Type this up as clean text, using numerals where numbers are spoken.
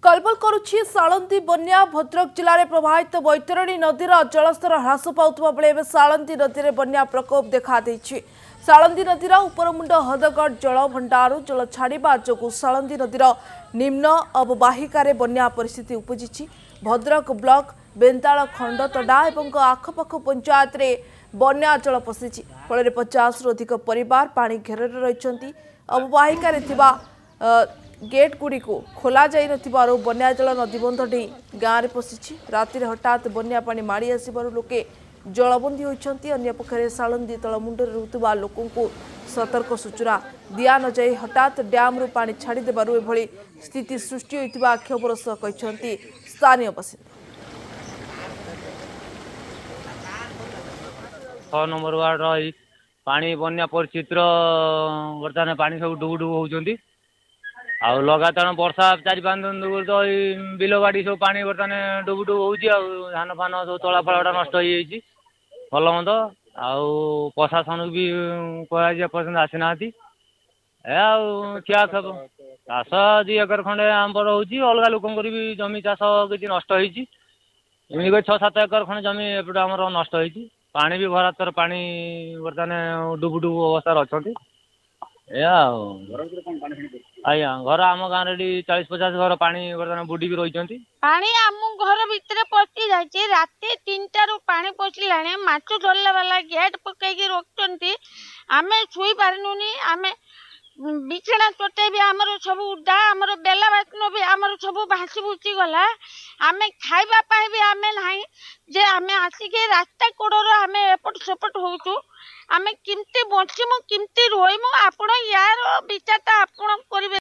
कलबल करुछि सालंदी बन्या भद्रक जिले में प्रभावित बैतरणी नदीर जलस्तर ह्रास पाउथबा बेले सालंदी नदी में बन्या प्रकोप देखा देछि। सालंदी नदीर उपरमुंड हदगढ़ जल भंडार जल छाड़ा जो सालंदी नदीर निम्न अववाहिकार बन्या परिस्थिति उपजिछि। भद्रक ब्लॉक बेंताल खंडतडा और आखपाख पंचायत रे बन्या जल पशिछि। फल 50 रु अधिक परिवार पानी घेर रही। अववाहिकार गेट गुड़ी को खोल जा बन्या जल नदीबंध डे गाँव में पशिछि। राति हठात बन्या पानी माड़ी आसबार लोके जलबंदी होती। अन्यपक्षे सालंदी तलमुंडे रुतुबा लोकों को सतर्क सूचना दिया न जाए हठात डैम्रु पानी छाड़देवु एभली स्थिति सृष्टि होता आक्षेपर सह कहते स्थानीय बासिंदा। 6 नंबर वार्ड रही पानी बन्या परिचित बर्तमान पानी सब डुबुडुबु होती आ लगातार वर्षा 4-5 दिन तो बिल बाड़ी सब पानी बर्तमान डुबुडुबु होती धान फान सब तला फला नष्ट हो भल मंद प्रशासन भी कहपर्यंत आसीना क्या खब चाष 2 एकर खंडे आंबर होती अलग लोक भी जमी चाष किसी नष्ट होती 6-7 एकर खंडे जमी एपटे आम नष्ट होती पानी भी भरातर पानी बर्तमान डुबुडुबु अवस्था अच्छा आज्ञा घर आम गाँव 40-50 घर पानी बर्तमान बुड़ी रही पानी आम घर भितर पशि जाए राति 3टारू पानी पशिला माछ धरला वाला गेट पकईकि रोकती आम शुई पारूनी आम बिछना चटे भी आमर सब उदा आमर बेला बासन भी आमर सब भासी भूसी गला आम खाइबा भी आम ना जे आम आसिक रास्ता कोड़र आम एपट सेपट होचु आम किमती बचमु किमती रहीमु आपण यार विचारटा आपण करिवे।